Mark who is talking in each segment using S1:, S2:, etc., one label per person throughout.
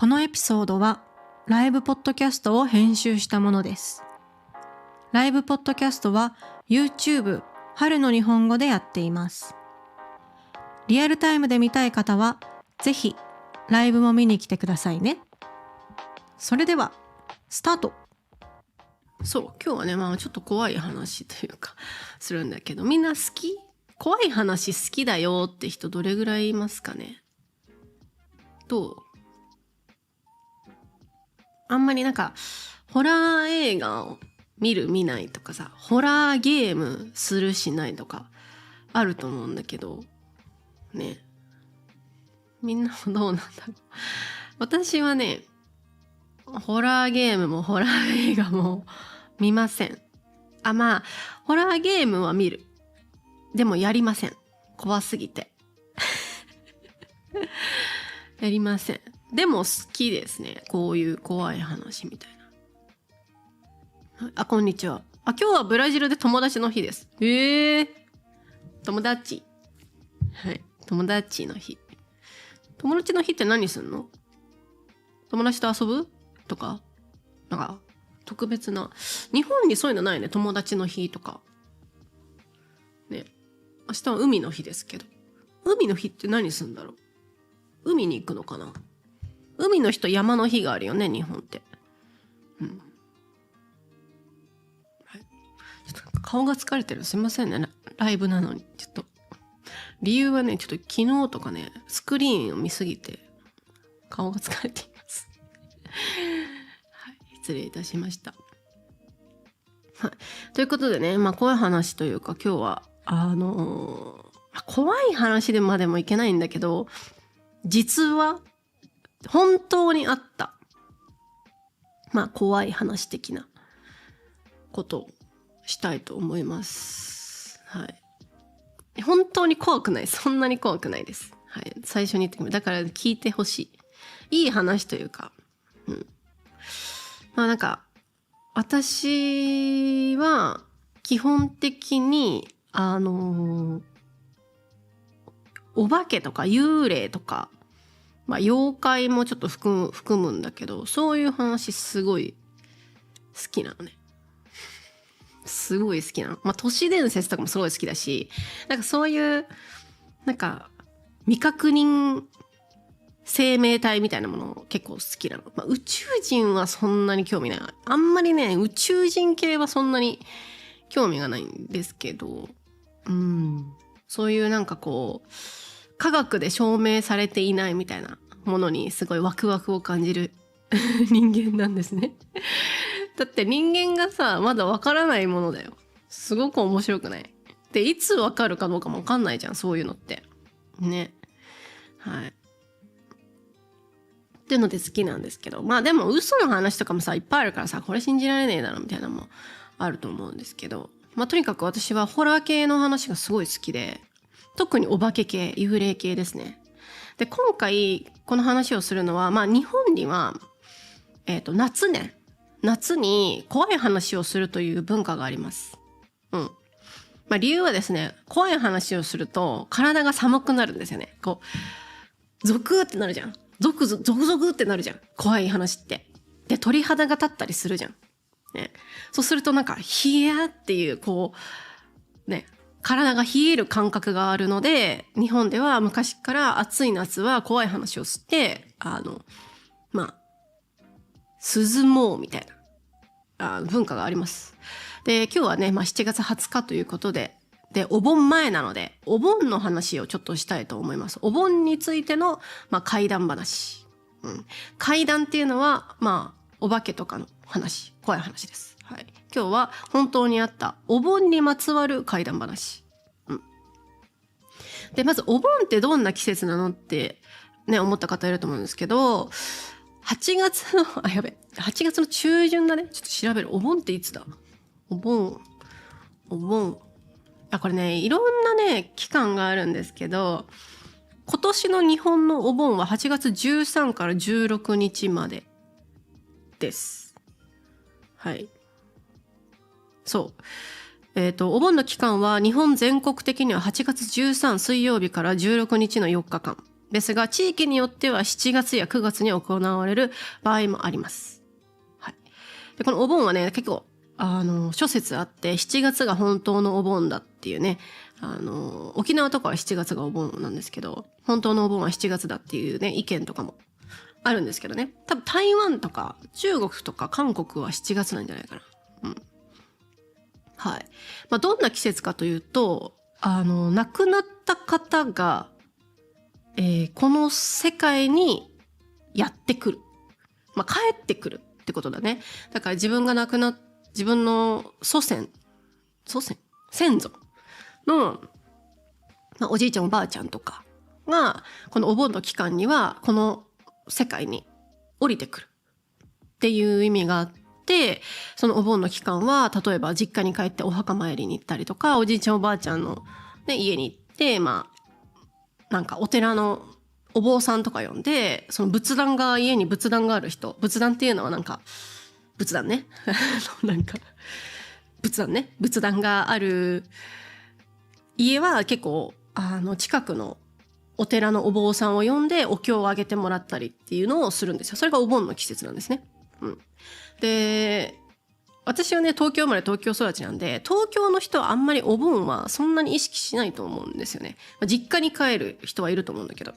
S1: このエピソードはライブポッドキャストを編集したものです。ライブポッドキャストは YouTube 春の日本語でやっています。リアルタイムで見たい方はぜひライブも見に来てくださいね。それではスタート。
S2: そう今日はねちょっと怖い話というかするんだけど、みんな好き？怖い話好きだよって人どれぐらいいますかね？どう？あんまりホラー映画を見る見ないとかさ、ホラーゲームするしないとかあると思うんだけどね、みんなはどうなんだろう。私はねホラーゲームもホラー映画も見ません。ホラーゲームは見る。でもやりません。怖すぎてやりません。でも好きですね、こういう怖い話みたいな。こんにちは。今日はブラジルで友達の日です。友達。はい、友達の日。友達の日って何すんの？友達と遊ぶとか、特別な、日本にそういうのないね。友達の日とかね。明日は海の日ですけど、海の日って何すんだろう。海に行くのかな。海の日と山の日があるよね、日本って。はい、ちょっと顔が疲れてる。すいませんね、ライブなのに。ちょっと理由はね、ちょっと昨日とかねスクリーンを見すぎて顔が疲れています。はい、失礼いたしました。はい、ということでね、怖い話というか、今日は怖い話でまでもいけないんだけど、実は本当にあった怖い話的なことをしたいと思います。はい、本当に怖くない、そんなに怖くないです。はい、最初に言ってくる。だから聞いてほしい。いい話というか、私は基本的にお化けとか幽霊とか、妖怪もちょっと含むんだけど、そういう話すごい好きなのね。すごい好きなの。都市伝説とかもすごい好きだし、そういう未確認生命体みたいなもの結構好きなの。宇宙人はそんなに興味ない。あんまりね、宇宙人系はそんなに興味がないんですけど、そういう科学で証明されていないみたいなものにすごいワクワクを感じる人間なんですね。だって人間がさ、まだわからないものだよ。すごく面白くない？で、いつわかるかどうかもわかんないじゃん、そういうのってね。はい、っていうので好きなんですけど、でも嘘の話とかもさいっぱいあるからさ、これ信じられねえだろみたいなのもあると思うんですけど、とにかく私はホラー系の話がすごい好きで、特にお化け系、幽霊系ですね。で、今回この話をするのは、日本には夏に怖い話をするという文化があります。理由はですね、怖い話をすると体が寒くなるんですよね。ゾクってなるじゃん。ゾクゾクってなるじゃん、怖い話って。で、鳥肌が立ったりするじゃん。ね、そうするとヒヤっていう体が冷える感覚があるので、日本では昔から暑い夏は怖い話をして涼もうみたいな文化があります。で、今日はね、7月20日ということで、お盆前なのでお盆の話をちょっとしたいと思います。お盆についての怪談話。怪談っていうのはお化けとかの話、怖い話です。はい、今日は本当にあったお盆にまつわる怪談話。で、まずお盆ってどんな季節なのってね、思った方いると思うんですけど、8月の中旬だね。ちょっと調べる。お盆っていつだ？お盆。これね、いろんなね期間があるんですけど、今年の日本のお盆は8月13から16日までです。はい。そう。お盆の期間は日本全国的には8月13水曜日から16日の4日間。ですが、地域によっては7月や9月に行われる場合もあります。はい。で、このお盆はね、結構、諸説あって、7月が本当のお盆だっていうね、沖縄とかは7月がお盆なんですけど、本当のお盆は7月だっていうね、意見とかもあるんですけどね。多分台湾とか中国とか韓国は7月なんじゃないかな。うん。はい。まあ、どんな季節かというと、亡くなった方が、この世界にやってくる。まあ、帰ってくるってことだね。だから自分の先祖の、まあ、おじいちゃんおばあちゃんとかが、このお盆の期間には、この世界に降りてくるっていう意味があって、そのお盆の期間は、例えば実家に帰ってお墓参りに行ったりとか、おじいちゃんおばあちゃんの、ね、家に行って、まあ、なんかお寺のお坊さんとか呼んで、その家に仏壇がある人、仏壇っていうのはなんか、仏壇ね。なんか、仏壇がある家は結構、近くのお寺のお坊さんを呼んでお経をあげてもらったりっていうのをするんですよ。それがお盆の季節なんですね。うん。で、私はね、東京生まれ東京育ちなんで、東京の人はあんまりお盆はそんなに意識しないと思うんですよね。実家に帰る人はいると思うんだけど。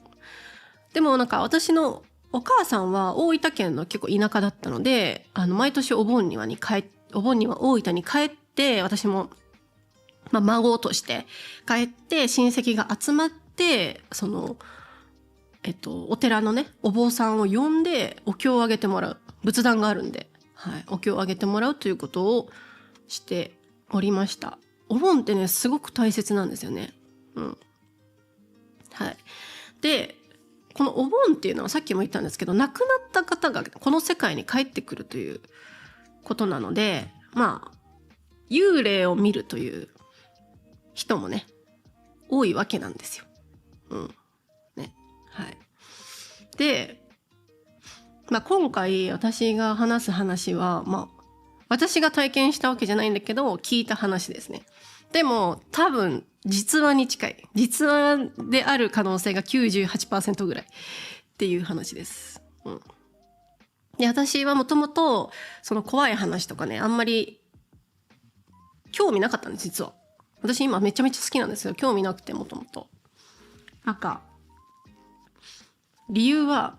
S2: でもなんか私のお母さんは大分県の結構田舎だったので、毎年お盆には大分に帰って、私も、まあ、孫として帰って親戚が集まって、その、お寺のね、お坊さんを呼んでお経をあげてもらう。仏壇があるんで、はい、お経をあげてもらうということをしておりました。お盆ってね、すごく大切なんですよね。うん。はい。で、このお盆っていうのはさっきも言ったんですけど、亡くなった方がこの世界に帰ってくるということなので、まあ、幽霊を見るという人もね、多いわけなんですよ。うん。ね。はい。で、まあ今回私が話す話は、まあ、私が体験したわけじゃないんだけど、聞いた話ですね。でも、多分、実話に近い。実話である可能性が 98% ぐらいっていう話です。うん。で、私はもともと、その怖い話とかね、あんまり興味なかったんです、実は。私今めちゃめちゃ好きなんですよ。興味なくて、もともと。なんか、理由は、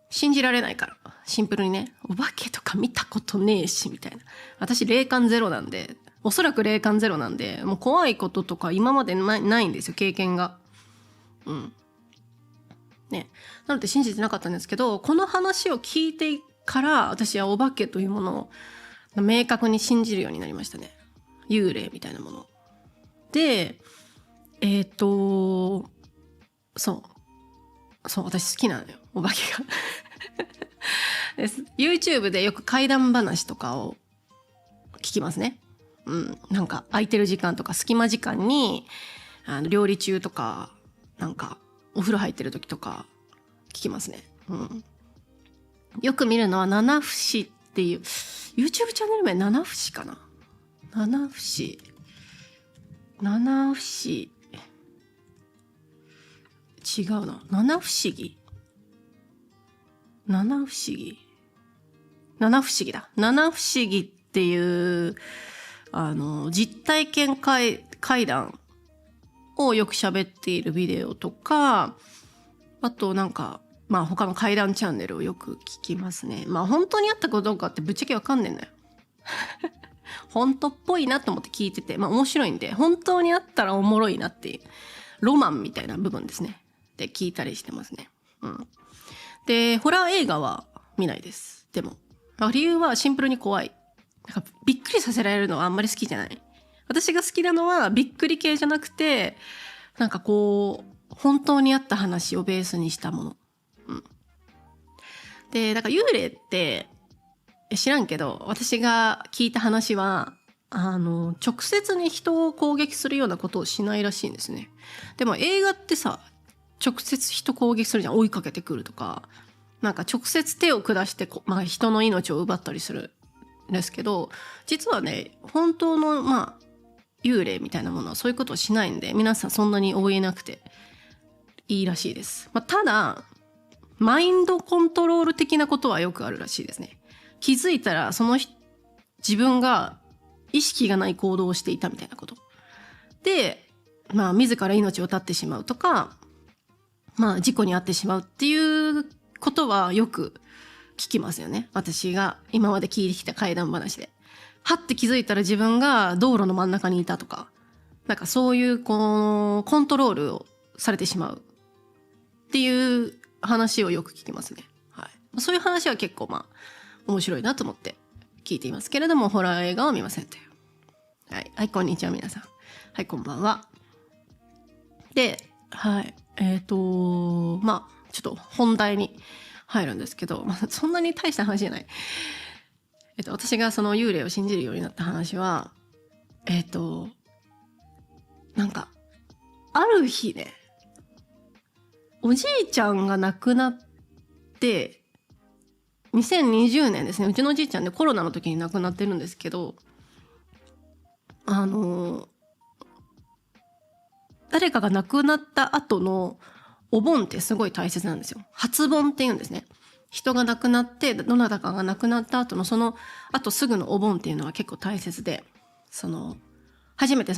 S2: 信じられないから。シンプルにね、お化けとか見たことねえし、みたいな。私霊感ゼロなんで、おそらく霊感ゼロなんで、もう怖いこととか今までないんですよ、経験が。うん。ね。なので信じてなかったんですけど、この話を聞いてから私はお化けというものを明確に信じるようになりましたね。幽霊みたいなもの。で、そう、私好きなのよ、お化けが。YouTube でよく怪談話とかを聞きますね。うん。なんか空いてる時間とか隙間時間に、料理中とか、なんかお風呂入ってる時とか聞きますね。うん。よく見るのは七不思っていう、YouTube チャンネル名七不思かな。七不思。七不思。違うな。七不思議。七不思議。七不思議だ。七不思議っていう、実体験怪談をよく喋っているビデオとか、あとなんか、まあ他の怪談チャンネルをよく聞きますね。まあ本当にあったかどうかってぶっちゃけわかんねえんだよ。本当っぽいなと思って聞いてて、まあ面白いんで、本当にあったらおもろいなっていう、ロマンみたいな部分ですね。で聞いたりしてますね。うん。で、ホラー映画は見ないです。でも。理由はシンプルに怖い。なんかびっくりさせられるのはあんまり好きじゃない。私が好きなのはびっくり系じゃなくて、なんかこう、本当にあった話をベースにしたもの。うん。で、だから幽霊って知らんけど、私が聞いた話は、直接に人を攻撃するようなことをしないらしいんですね。でも映画ってさ、直接人攻撃するじゃん。追いかけてくるとか。なんか直接手を下してまあ、人の命を奪ったりするんですけど、実はね、本当の、まあ、幽霊みたいなものはそういうことをしないんで、皆さんそんなに追えなくていいらしいです。ただマインドコントロール的なことはよくあるらしいですね。気づいたら自分が意識がない行動をしていたみたいなことで、自ら命を絶ってしまうとか、事故に遭ってしまうっていうことはよく聞きますよね。私が今まで聞いてきた怪談話で。はって気づいたら自分が道路の真ん中にいたとか、そういうコントロールをされてしまうっていう話をよく聞きますね。はい。そういう話は結構面白いなと思って聞いていますけれども、ホラー映画は見ませんという。はい。はい、こんにちは皆さん。はい、こんばんは。で、はい。ちょっと本題に入るんですけど、そんなに大した話じゃない。私がその幽霊を信じるようになった話は、ある日ね、おじいちゃんが亡くなって、2020年ですね、うちのおじいちゃんでコロナの時に亡くなってるんですけど、誰かが亡くなった後のお盆ってすごい大切なんですよ。初盆って言うんですね。人が亡くなって、どなたかが亡くなった後のその後すぐのお盆っていうのは結構大切で、初めて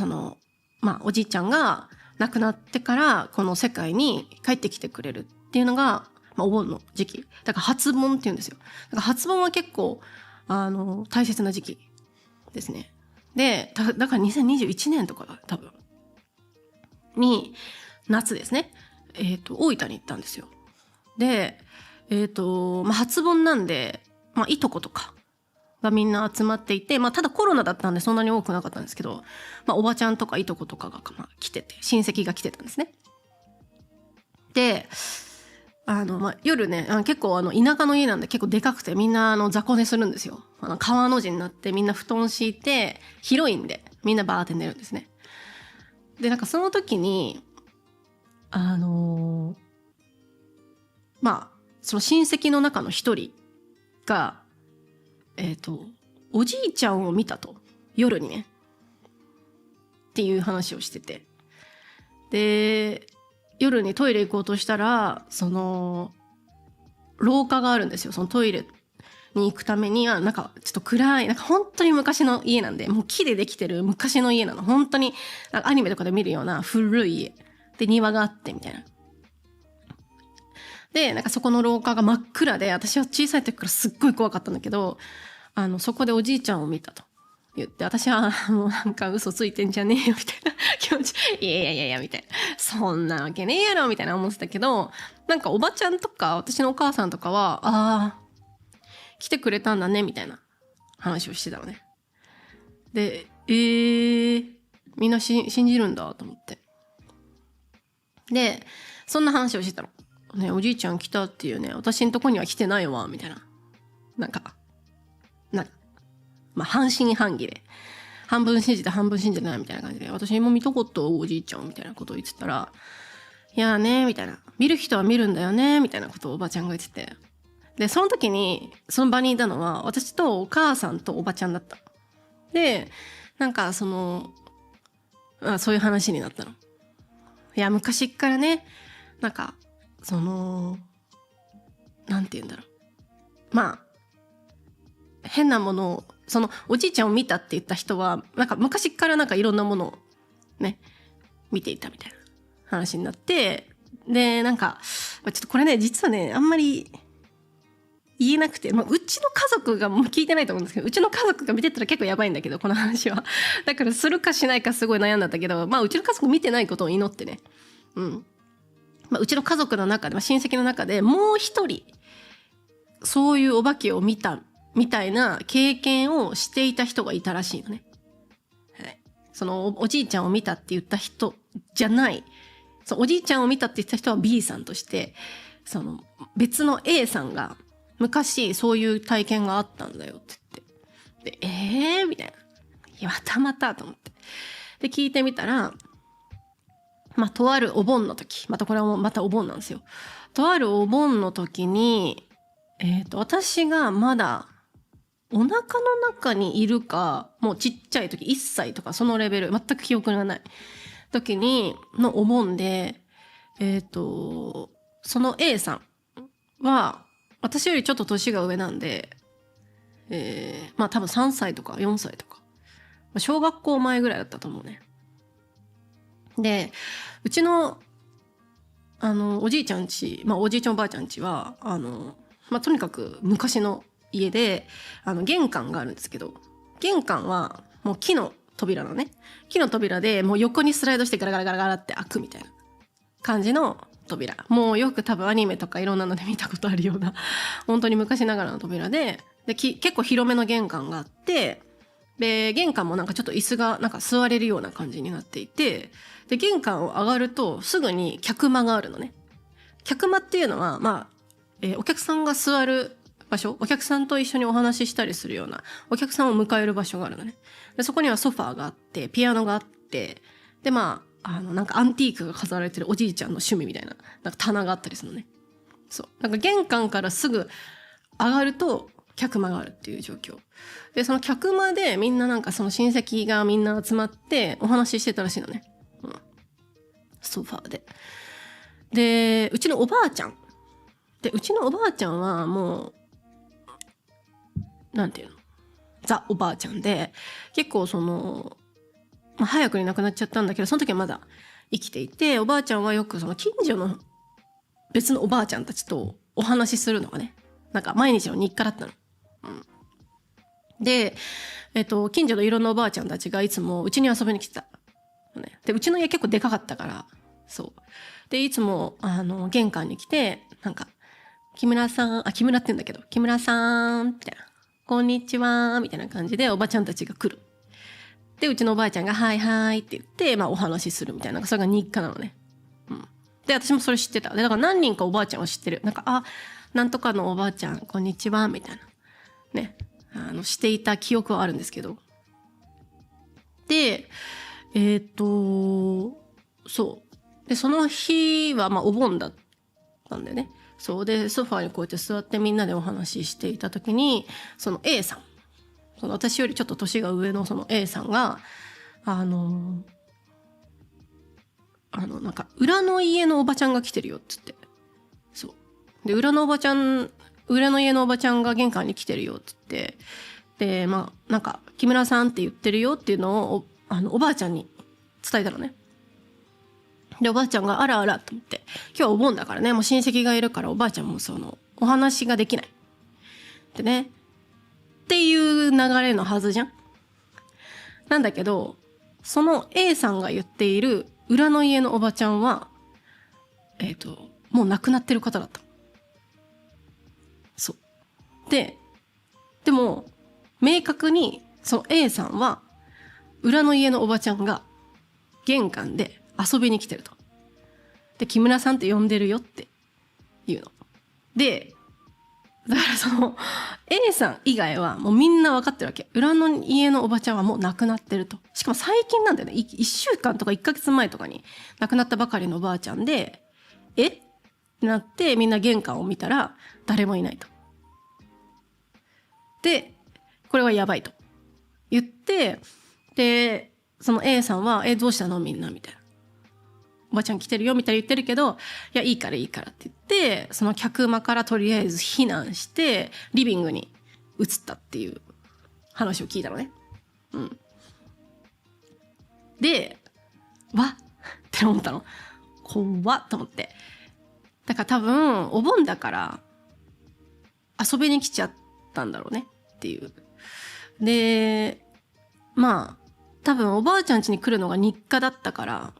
S2: おじいちゃんが亡くなってからこの世界に帰ってきてくれるっていうのが、お盆の時期。だから初盆って言うんですよ。だから初盆は結構、大切な時期ですね。で、だから2021年とかだ、多分。に、夏ですね。大分に行ったんですよ。で、初盆なんで、いとことかがみんな集まっていて、ただコロナだったんでそんなに多くなかったんですけど、おばちゃんとかいとことかが、来てて、親戚が来てたんですね。で、夜ね、結構田舎の家なんで結構でかくてみんな雑魚寝するんですよ。川の字になってみんな布団敷いて、広いんでみんなバーって寝るんですね。で、その時に、その親戚の中の一人が、おじいちゃんを見たと。夜にね。っていう話をしてて。で、夜にトイレ行こうとしたら、廊下があるんですよ。そのトイレに行くためには、ちょっと暗い、本当に昔の家なんで、もう木でできてる昔の家なの。本当に、アニメとかで見るような古い家。で、庭があって、みたいな。で、そこの廊下が真っ暗で、私は小さい時からすっごい怖かったんだけど、そこでおじいちゃんを見たと言って、私はもう嘘ついてんじゃねえよ、みたいな気持ち、いや、みたいな。そんなわけねえやろ、みたいな思ってたけど、おばちゃんとか、私のお母さんとかは、来てくれたんだね、みたいな話をしてたのね。で、みんな信じるんだ、と思って。で、そんな話をしてたの。ね、おじいちゃん来たっていうね、私んとこには来てないわ、みたいな。半信半疑で。半分信じて半分信じてないみたいな感じで、私も見たことおじいちゃんみたいなことを言ってたら、いやーね、みたいな。見る人は見るんだよね、みたいなことをおばちゃんが言ってて。で、その時に、その場にいたのは、私とお母さんとおばちゃんだった。で、そういう話になったの。いや、昔からね、なんて言うんだろう。変なものを、おじいちゃんを見たって言った人は、昔からいろんなものをね、見ていたみたいな話になって、で、ちょっとこれね、実はね、あんまり言えなくて、うちの家族がもう聞いてないと思うんですけど、うちの家族が見てたら結構やばいんだけど、この話は。だからするかしないかすごい悩んだんだけど、うちの家族見てないことを祈ってね。うん。うちの家族の中で、親戚の中でもう一人、そういうお化けを見たみたいな経験をしていた人がいたらしいのね。はい。そのおじいちゃんを見たって言った人じゃない。おじいちゃんを見たって言った人は B さんとして、別の A さんが昔そういう体験があったんだよって言って。で、みたいな。いや、またと思って。で、聞いてみたら、とあるお盆の時、これはまたお盆なんですよ。とあるお盆の時に、私がまだお腹の中にいるか、もうちっちゃい時、1歳とかそのレベル、全く記憶がない時のお盆で、その A さんは私よりちょっと年が上なんで、まあ多分3歳とか4歳とか小学校前ぐらいだったと思うね。でうちのおじいちゃん家、まあ、おじいちゃんおばあちゃん家はまあ、とにかく昔の家で玄関があるんですけど、玄関はもう木の扉のね、木の扉でもう横にスライドしてガラガラガラガラって開くみたいな感じの扉、もうよく多分アニメとかいろんなので見たことあるような本当に昔ながらの扉で、結構広めの玄関があって、で玄関もなんかちょっと椅子がなんか座れるような感じになっていて、で玄関を上がるとすぐに客間があるのね。客間っていうのはまあ、お客さんが座る場所、お客さんと一緒にお話ししたりするようなお客さんを迎える場所があるのね。でそこにはソファーがあってピアノがあって、でまあなんかアンティークが飾られてるおじいちゃんの趣味みたいな、なんか棚があったりするのね。そうなんか玄関からすぐ上がると客間があるっていう状況で、その客間でみんななんかその親戚がみんな集まってお話ししてたらしいのね、ソファーで。でうちのおばあちゃんはもうなんていうの、ザおばあちゃんで、結構その、まあ、早くに亡くなっちゃったんだけど、その時はまだ生きていて、おばあちゃんはよくその近所の別のおばあちゃんたちとお話しするのがね、なんか毎日の日課だったの。で、近所のいろんなおばあちゃんたちがいつもうちに遊びに来てた。で、うちの家結構でかかったから、そう。で、いつも、玄関に来て、なんか、木村さん、木村って言うんだけど、木村さん、みたいな。こんにちは、みたいな感じでおばちゃんたちが来る。で、うちのおばあちゃんが、はいはいって言って、まあお話しするみたいな、それが日課なのね。で、私もそれ知ってた。で、だから何人かおばあちゃんは知ってる。なんか、なんとかのおばあちゃん、こんにちは、みたいな。ね。していた記憶はあるんですけど。で、そう。で、その日は、まあ、お盆だったんだよね。そうで、ソファーにこうやって座ってみんなでお話ししていた時に、その A さん、その私よりちょっと年が上のその A さんが、なんか、裏の家のおばちゃんが来てるよっつって。そう。で、裏の家のおばちゃんが玄関に来てるよっつって。で、まあ、なんか、木村さんって言ってるよっていうのを、おばあちゃんに伝えたのね。で、おばあちゃんがあらあらと思って、今日はお盆だからね、もう親戚がいるからおばあちゃんもお話ができない。でね、っていう流れのはずじゃん。なんだけど、その A さんが言っている裏の家のおばちゃんは、もう亡くなってる方だった。そう。でも、明確に、その A さんは、裏の家のおばちゃんが、玄関で遊びに来てると。で、木村さんって呼んでるよって言うの。で、だからその A さん以外はもうみんな分かってるわけ。裏の家のおばちゃんはもう亡くなってると。しかも最近なんだよね。1週間とか1ヶ月前とかに亡くなったばかりのおばあちゃんで、ってなってみんな玄関を見たら誰もいないと。で、これはやばいと言って、で、その A さんは、どうしたのみんなみたいな。おばちゃん来てるよみたいに言ってるけど、いや、いいからって言って、その客間からとりあえず避難して、リビングに移ったっていう話を聞いたのね。で、わっって思ったの。怖っと思って。だから多分、お盆だから遊びに来ちゃったんだろうねっていう。で、まあ、多分おばあちゃん家に来るのが日課だったから、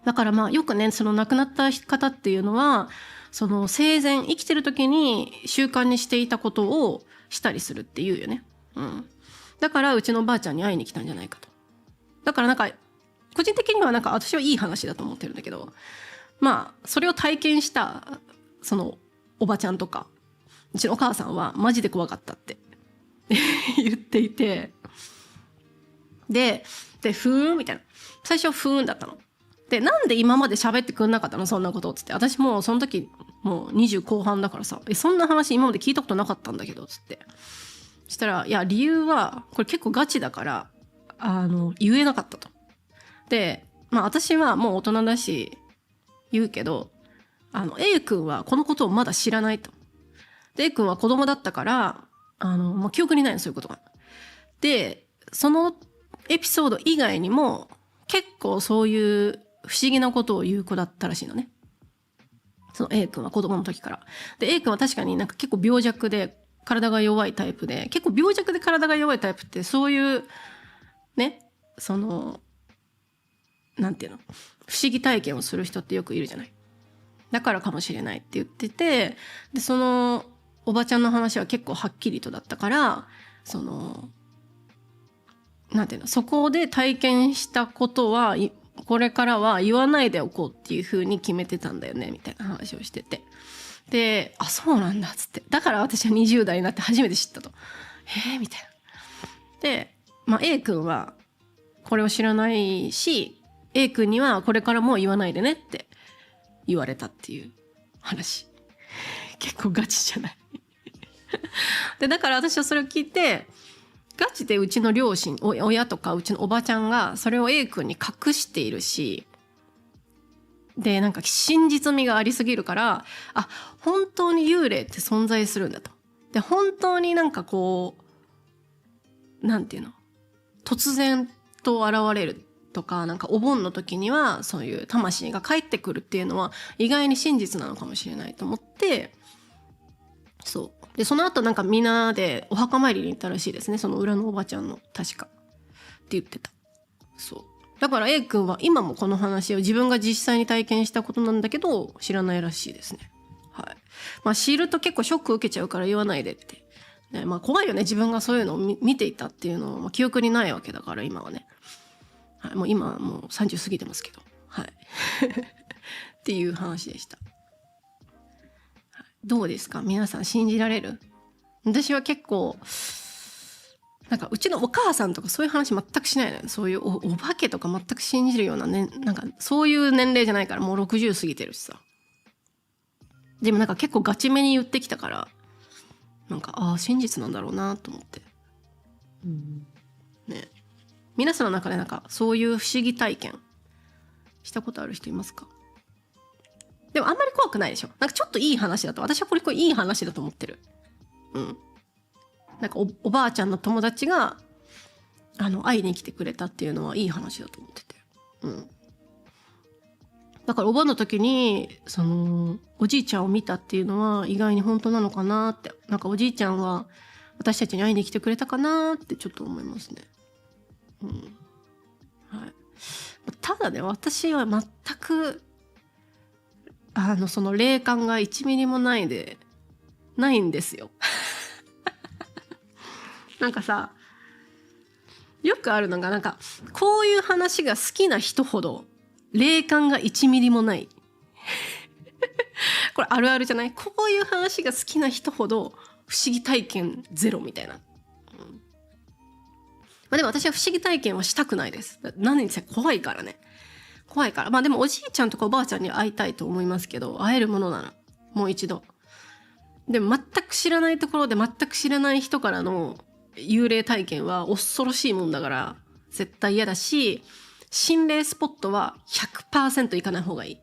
S2: だからまあよくね、その亡くなった方っていうのは、その生前生きてる時に習慣にしていたことをしたりするっていうよね。だからうちのおばあちゃんに会いに来たんじゃないかと。だからなんか、個人的にはなんか私はいい話だと思ってるんだけど、まあ、それを体験した、そのおばちゃんとか、うちのお母さんはマジで怖かったって言っていて、で、ふーんみたいな。最初ふーんだったの。で、なんで今まで喋ってくんなかったのそんなことっつって。私もうその時もう20後半だからさ、そんな話今まで聞いたことなかったんだけどつって。そしたら、いや、理由は、これ結構ガチだから、言えなかったと。で、まあ私はもう大人だし、言うけど、A 君はこのことをまだ知らないと。で A 君は子供だったから記憶にないの、そういうことが。でそのエピソード以外にも結構そういう不思議なことを言う子だったらしいのね、その A 君は子供の時から。で A 君は確かになんか結構病弱で体が弱いタイプで、結構病弱で体が弱いタイプってそういうね、そのなんていうの、不思議体験をする人ってよくいるじゃない。だからかもしれないって言ってて、でそのおばちゃんの話は結構はっきりとだったから、そのなんていうの、そこで体験したことはこれからは言わないでおこうっていう風に決めてたんだよねみたいな話をしてて、でそうなんだっつって、だから私は20代になって初めて知ったと。みたいな。で、A 君はこれを知らないし、 A 君にはこれからもう言わないでねって言われたっていう話。結構ガチじゃないでだから私はそれを聞いて、ガチでうちの両親、親とかうちのおばちゃんがそれを A 君に隠しているし、でなんか真実味がありすぎるから、本当に幽霊って存在するんだと。で本当になんかこうなんていうの、突然と現れるとか、なんかお盆の時にはそういう魂が帰ってくるっていうのは意外に真実なのかもしれないと思って、そうでその後なんかみんなでお墓参りに行ったらしいですね、その裏のおばちゃんの、確かって言ってた。そうだから A 君は今もこの話を自分が実際に体験したことなんだけど知らないらしいですね。はい。知ると結構ショック受けちゃうから言わないでって、ね、怖いよね、自分がそういうのを見ていたっていうのを、記憶にないわけだから今はね、はい、もう今はもう30過ぎてますけど、はいっていう話でした。どうですか皆さん、信じられる？私は結構なんかうちのお母さんとかそういう話全くしないのよ。そういう お化けとか全く信じるようなね、なんかそういう年齢じゃないから、もう60過ぎてるしさ。でもなんか結構ガチめに言ってきたから、なんか真実なんだろうなと思って、ね。皆さんの中でなんかそういう不思議体験したことある人いますか？でもあんまり怖くないでしょ。なんかちょっといい話だと、私はこれいい話だと思ってる。なんか おばあちゃんの友達が会いに来てくれたっていうのはいい話だと思ってて、だからお盆の時にそのおじいちゃんを見たっていうのは意外に本当なのかなって、なんかおじいちゃんは私たちに会いに来てくれたかなってちょっと思いますね。はい。ただね、私は全くその霊感が1ミリもないんですよなんかさ、よくあるのが、なんかこういう話が好きな人ほど霊感が1ミリもないこれあるあるじゃない？こういう話が好きな人ほど不思議体験ゼロみたいな。でも私は不思議体験はしたくないです。何せ怖いからね。怖いから。でもおじいちゃんとかおばあちゃんに会いたいと思いますけど、会えるものならもう一度。でも全く知らないところで全く知らない人からの幽霊体験は恐ろしいもんだから絶対嫌だし、心霊スポットは 100% 行かない方がいい。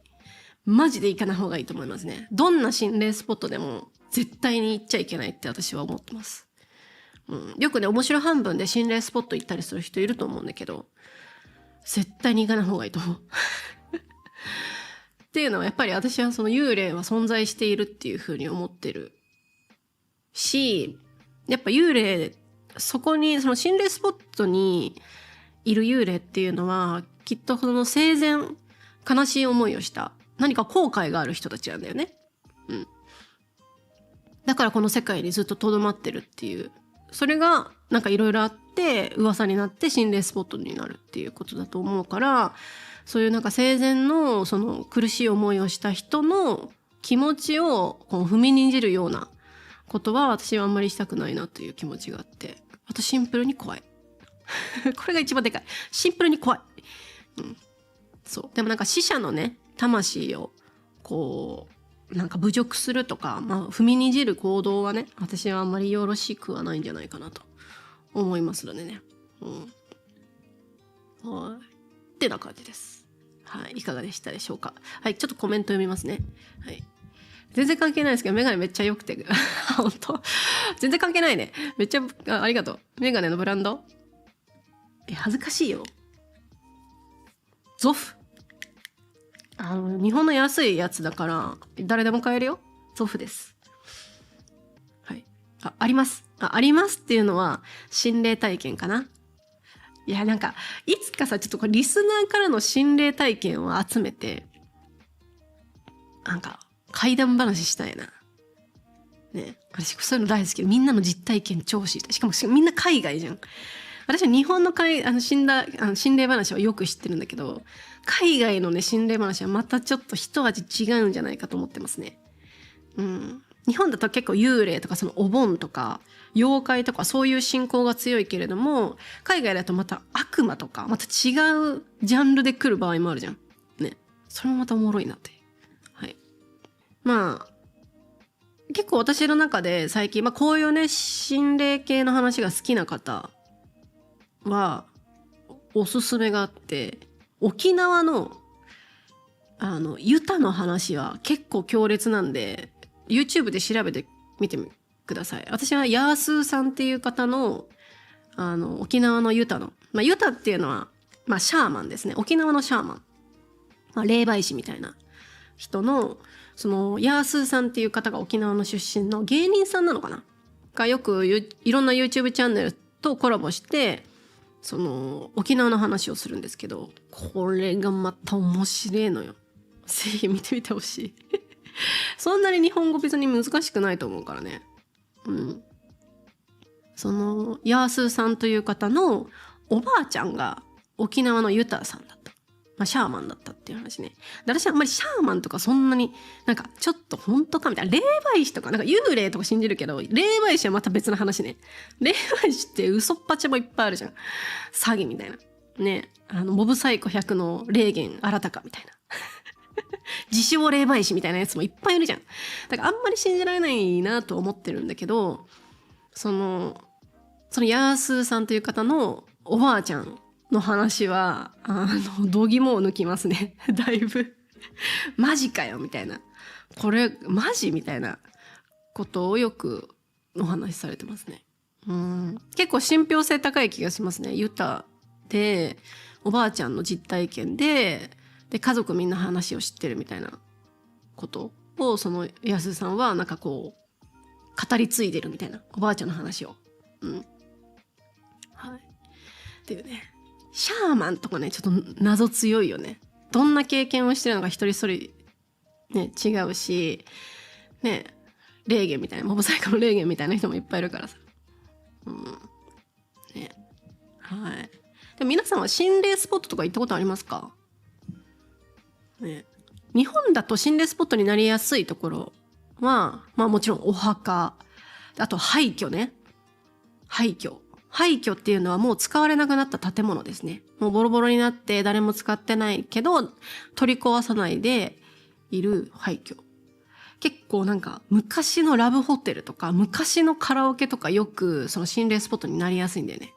S2: マジで行かない方がいいと思いますね。どんな心霊スポットでも絶対に行っちゃいけないって私は思ってます。よくね、面白半分で心霊スポット行ったりする人いると思うんだけど、絶対に行かない方がいいと思うっていうのはやっぱり私はその幽霊は存在しているっていうふうに思ってるし、やっぱ幽霊、そこにその心霊スポットにいる幽霊っていうのはきっとその生前悲しい思いをした何か後悔がある人たちなんだよね。だからこの世界にずっと留まってるっていう、それがなんかいろいろあって噂になって心霊スポットになるっていうことだと思うから、そういうなんか生前のその苦しい思いをした人の気持ちをこう踏みにじるようなことは私はあんまりしたくないなという気持ちがあって、あとシンプルに怖いこれが一番でかい。シンプルに怖い。そう。でもなんか死者のね、魂をこうなんか侮辱するとか、踏みにじる行動はね、私はあんまりよろしくはないんじゃないかなと思いますのでね。はい。ってな感じです。はい、いかがでしたでしょうか。はい、ちょっとコメント読みますね。はい。全然関係ないですけど、メガネめっちゃ良くて。本当全然関係ないね。めっちゃ、ありがとう。メガネのブランド恥ずかしいよ。ゾフ。日本の安いやつだから、誰でも買えるよ。ゾフです。はい。あります。ありますっていうのは、心霊体験かな。いや、なんか、いつかさ、ちょっとこれリスナーからの心霊体験を集めて、なんか、怪談話したいな。ね。私、そういうの大好き。みんなの実体験超知りたい。しかもみんな海外じゃん。私は日本の心霊話はよく知ってるんだけど、海外のね、心霊話はまたちょっと一味違うんじゃないかと思ってますね。うん。日本だと結構幽霊とかそのお盆とか妖怪とかそういう信仰が強いけれども、海外だとまた悪魔とかまた違うジャンルで来る場合もあるじゃん。ね。それもまたおもろいなって。はい。まあ、結構私の中で最近、こういうね、心霊系の話が好きな方は、おすすめがあって、沖縄の、ユタの話は結構強烈なんで、YouTube で調べてみてください。私はヤースーさんっていう方の、沖縄のユタの、ユタっていうのは、シャーマンですね。沖縄のシャーマン。霊媒師みたいな人の、その、ヤースーさんっていう方が沖縄の出身の芸人さんなのかながよくいろんな YouTube チャンネルとコラボして、その、沖縄の話をするんですけど、これがまた面白いのよ。ぜひ見てみてほしい。そんなに日本語別に難しくないと思うからね。うん。その、ヤースーさんという方のおばあちゃんが沖縄のユタさんだった。シャーマンだったっていう話ね。で、私はあんまりシャーマンとかそんなになんかちょっと本当かみたいな。霊媒師とか、なんか幽霊とか信じるけど、霊媒師はまた別の話ね。霊媒師って嘘っぱちもいっぱいあるじゃん。詐欺みたいな。ね。モブサイコ100の霊言新たかみたいな。自称霊媒師みたいなやつもいっぱいいるじゃん。だからあんまり信じられないなと思ってるんだけど、そのヤースーさんという方のおばあちゃんの話は、度肝を抜きますね。だいぶ。マジかよみたいな。これ、マジみたいなことをよくお話しされてますね。結構信憑性高い気がしますね。ユタで、おばあちゃんの実体験で、家族みんな話を知ってるみたいなことを、そのヤスさんはなんかこう、語り継いでるみたいな。おばあちゃんの話を。はい。っていうね。シャーマンとかね、ちょっと謎強いよね。どんな経験をしてるのか一人一人ね、違うし、ね、霊言みたいな、モブサイコの霊言みたいな人もいっぱいいるからさ。ね。はい。でも皆さんは心霊スポットとか行ったことありますか？ね。日本だと心霊スポットになりやすいところは、もちろんお墓、あと廃墟ね。廃墟っていうのはもう使われなくなった建物ですね。もうボロボロになって誰も使ってないけど、取り壊さないでいる廃墟。結構なんか昔のラブホテルとか昔のカラオケとかよくその心霊スポットになりやすいんだよね。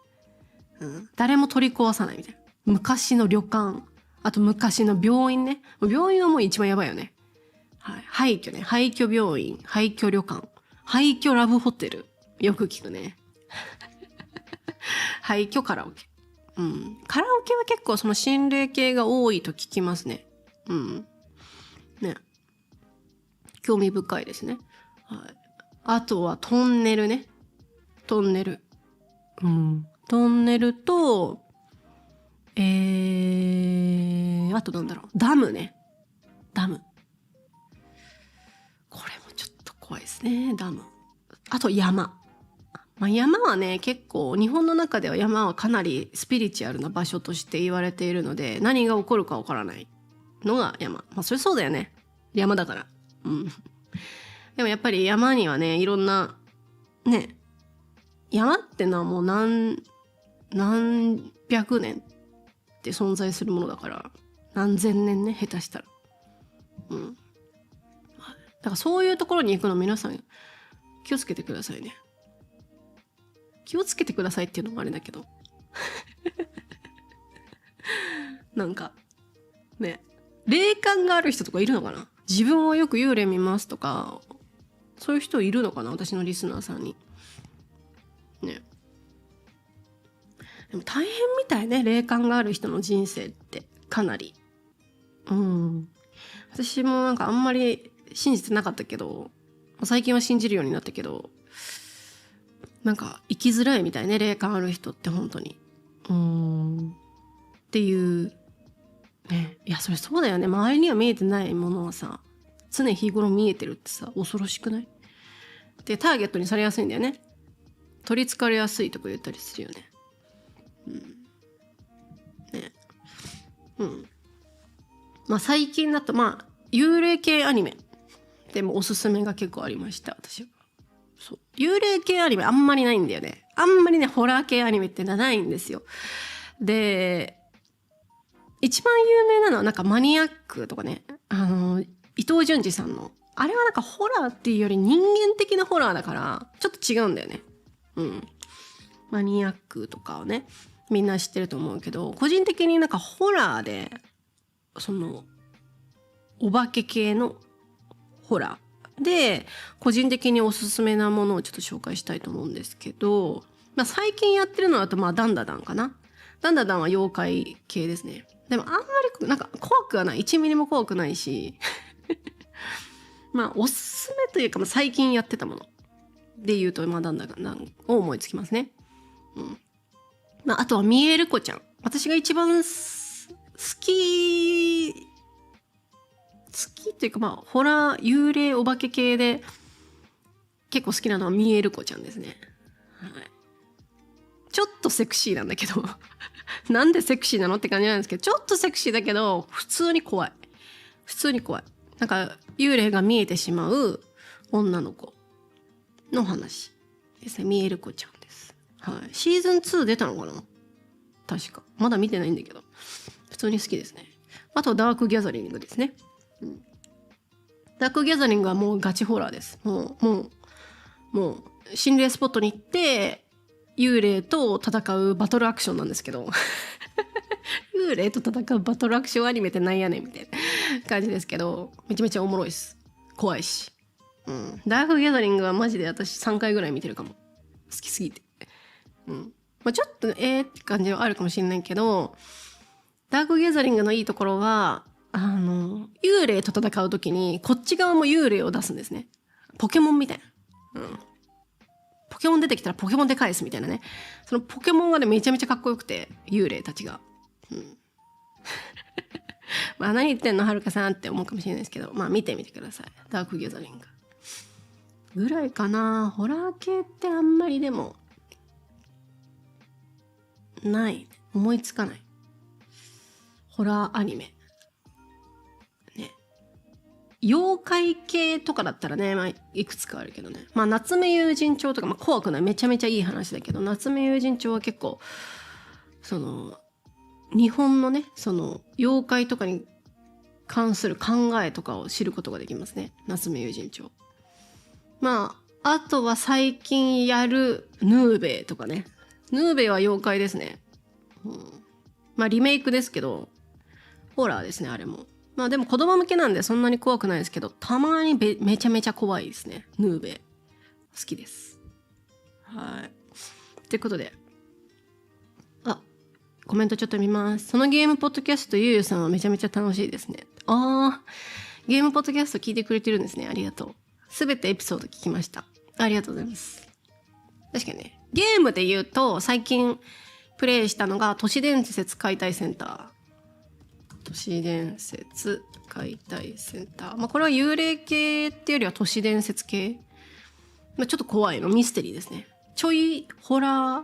S2: 誰も取り壊さないみたいな。昔の旅館、あと昔の病院ね。病院はもう一番やばいよね。はい。廃墟ね。廃墟病院、廃墟旅館、廃墟ラブホテル。よく聞くね。廃墟カラオケ。カラオケは結構その心霊系が多いと聞きますね。ね。興味深いですね。はい。あとはトンネルね。トンネル。トンネルと、あとなんだろう。ダムね。ダム。これもちょっと怖いですね。ダム。あと山。山はね、結構日本の中では山はかなりスピリチュアルな場所として言われているので、何が起こるかわからないのが山。それそうだよね。山だから。でもやっぱり山にはね、いろんな、ね、山ってのはもう何百年って存在するものだから、何千年ね、下手したら。だからそういうところに行くの皆さん気をつけてくださいね。気をつけてくださいっていうのもあれだけど。なんか、ね、霊感がある人とかいるのかな。自分はよく幽霊見ますとか、そういう人いるのかな、私のリスナーさんに。ね。でも大変みたいね、霊感がある人の人生ってかなり。私もなんかあんまり信じてなかったけど、最近は信じるようになったけど、なんか生きづらいみたいね、霊感ある人って本当に。っていうね。いや、それそうだよね。周りには見えてないものはさ、常日頃見えてるってさ、恐ろしくない？で、ターゲットにされやすいんだよね。取りつかれやすいとか言ったりするよね。まあ最近だと幽霊系アニメでもおすすめが結構ありました、私は。そう。幽霊系アニメあんまりないんだよね。あんまりね、ホラー系アニメってないんですよ。で、一番有名なのはなんかマニアックとかね、伊藤潤二さんの。あれはなんかホラーっていうより人間的なホラーだから、ちょっと違うんだよね。マニアックとかはね、みんな知ってると思うけど、個人的になんかホラーで、お化け系のホラーで、個人的におすすめなものをちょっと紹介したいと思うんですけど、最近やってるのだとダンダダンかな。ダンダダンは妖怪系ですね。でもあんまりなんか怖くはない。1ミリも怖くないしおすすめというか最近やってたもので言うとダンダダンを思いつきますね。あとはミエルコちゃん。私が一番好きっていうかホラー幽霊お化け系で結構好きなのはミエルコちゃんですね。はい。ちょっとセクシーなんだけどなんでセクシーなのって感じなんですけど、ちょっとセクシーだけど普通に怖い。なんか幽霊が見えてしまう女の子の話ですね。ミエルコちゃんです。はい。シーズン2出たのかな、確か。まだ見てないんだけど普通に好きですね。あとダークギャザリングですね。ダークギャザリングはもうガチホラーです。もう心霊スポットに行って幽霊と戦うバトルアクションなんですけど幽霊と戦うバトルアクションアニメってなんやねんみたいな感じですけど、めちゃめちゃおもろいです。怖いし。ダークギャザリングはマジで私3回ぐらい見てるかも。好きすぎて。ちょっとって感じはあるかもしれないけど、ダークギャザリングのいいところは幽霊と戦う時にこっち側も幽霊を出すんですね。ポケモンみたいな。ポケモン出てきたらポケモンで返すみたいなね。そのポケモンがねめちゃめちゃかっこよくて、幽霊たちが。何言ってんのはるかさんって思うかもしれないですけど、見てみてください。ダークギャザリングぐらいかな。ホラー系ってあんまりでもない。思いつかない。ホラーアニメね。妖怪系とかだったらね、いくつかあるけどね。夏目友人帳とか、怖くない、めちゃめちゃいい話だけど、夏目友人帳は結構日本のね妖怪とかに関する考えとかを知ることができますね。夏目友人帳。あとは最近やるヌーベイとかね。ヌーベイは妖怪ですね。リメイクですけどホラーですね、あれも。でも子供向けなんでそんなに怖くないですけど、たまにめちゃめちゃ怖いですね。ヌーベイ好きです。はい。ということで、コメントちょっと見ます。そのゲームポッドキャストゆうさんはめちゃめちゃ楽しいですね。ゲームポッドキャスト聞いてくれてるんですね。ありがとう。すべてエピソード聞きました。ありがとうございます。確かにね、ゲームで言うと最近プレイしたのが都市伝説解体センター。都市伝説解体センター。これは幽霊系っていうよりは都市伝説系。ちょっと怖いのミステリーですね。ちょいホラー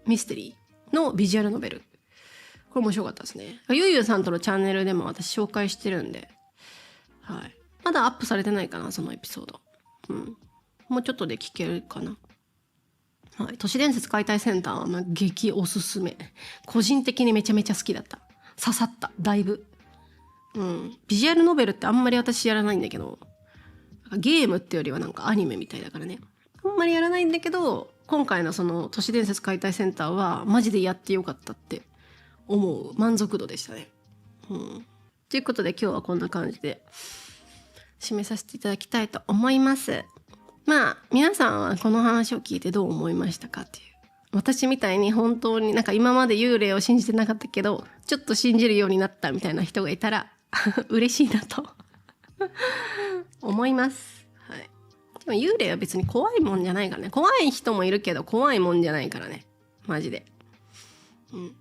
S2: ミステリーのビジュアルノベル。これ面白かったですね。ゆうゆうさんとのチャンネルでも私紹介してるんで、はい。まだアップされてないかな、そのエピソード。もうちょっとで聞けるかな。はい。都市伝説解体センターは激おすすめ。個人的にめちゃめちゃ好きだった。刺さった、だいぶ。ビジュアルノベルってあんまり私やらないんだけど、ゲームってよりはなんかアニメみたいだからね。あんまりやらないんだけど、今回のその都市伝説解体センターはマジでやってよかったって思う満足度でしたね。ということで今日はこんな感じで締めさせていただきたいと思います。まあ皆さんはこの話を聞いてどう思いましたかっていう。私みたいに本当になんか今まで幽霊を信じてなかったけどちょっと信じるようになったみたいな人がいたら嬉しいなと思います。はい。でも幽霊は別に怖いもんじゃないからね。怖い人もいるけど怖いもんじゃないからね。マジで。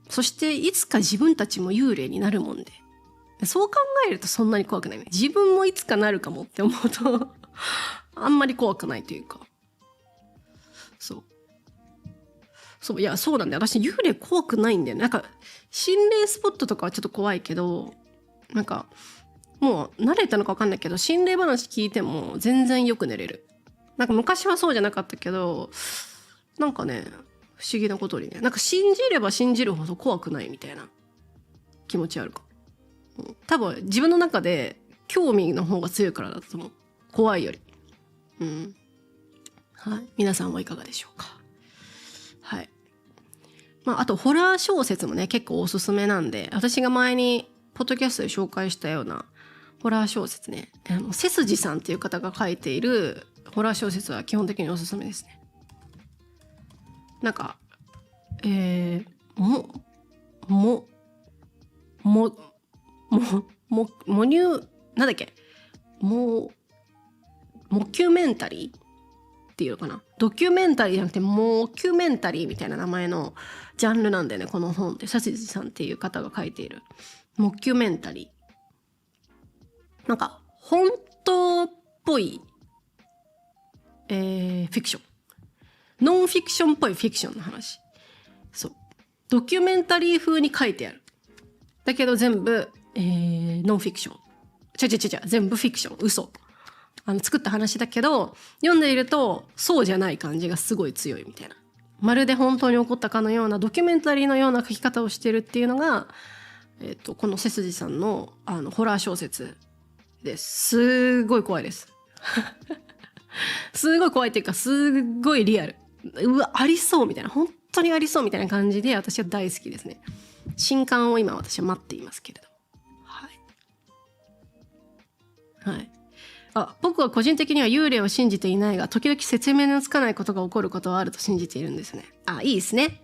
S2: そしていつか自分たちも幽霊になるもんで。そう考えるとそんなに怖くないね。自分もいつかなるかもって思うとあんまり怖くないというか。そういやそうなんだよ。私幽霊怖くないんだよね。なんか心霊スポットとかはちょっと怖いけど、なんかもう慣れたのか分かんないけど心霊話聞いても全然よく寝れる。なんか昔はそうじゃなかったけど、なんかね不思議なことにね、なんか信じれば信じるほど怖くないみたいな気持ちあるか。多分自分の中で興味の方が強いからだと思う。怖いより。はい。皆さんはいかがでしょうか。はい。まああとホラー小説もね結構おすすめなんで、私が前にポッドキャストで紹介したようなホラー小説ね、背筋さんっていう方が書いているホラー小説は基本的におすすめですね。なんかなんだっけモキュメンタリーっていうのかな、ドキュメンタリーじゃなくてモキュメンタリーみたいな名前のジャンルなんだよね、この本で。佐治さんっていう方が書いているモキュメンタリー、なんか本当っぽい、フィクション、ノンフィクションっぽいフィクションの話。そう、ドキュメンタリー風に書いてある。だけど全部、ノンフィクション。全部フィクション、嘘。作った話だけど読んでいるとそうじゃない感じがすごい強いみたいな、まるで本当に起こったかのようなドキュメンタリーのような書き方をしてるっていうのが、この背筋さんのホラー小説です。すごい怖いですすごい怖いっていうかすごいリアル、うわありそうみたいな、本当にありそうみたいな感じで私は大好きですね。新刊を今私は待っていますけれど、はい。僕は個人的には幽霊を信じていないが、時々説明のつかないことが起こることはあると信じているんですね。いいですね。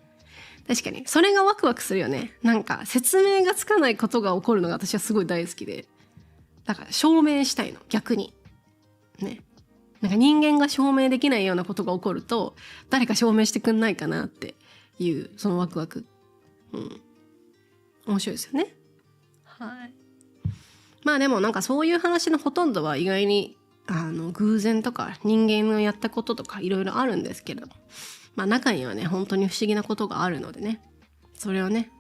S2: 確かにそれがワクワクするよね。なんか説明がつかないことが起こるのが私はすごい大好きで、だから証明したいの、逆にね。なんか人間が証明できないようなことが起こると誰か証明してくんないかなっていうそのワクワク、面白いですよね。はい。まあでもなんかそういう話のほとんどは意外に偶然とか人間のやったこととかいろいろあるんですけど、まあ中にはね本当に不思議なことがあるのでね、それはね、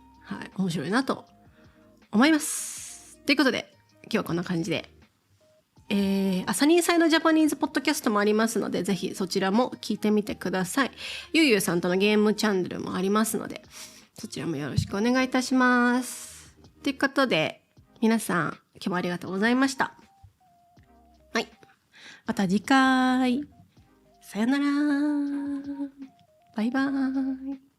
S2: 面白いなと思います。ということで今日はこんな感じで、サニーサイドジャパニーズポッドキャストもありますので、ぜひそちらも聞いてみてください。ゆうゆうさんとのゲームチャンネルもありますので、そちらもよろしくお願いいたします。ということで皆さん今日もありがとうございました。はい。また次回。さよなら。バイバーイ。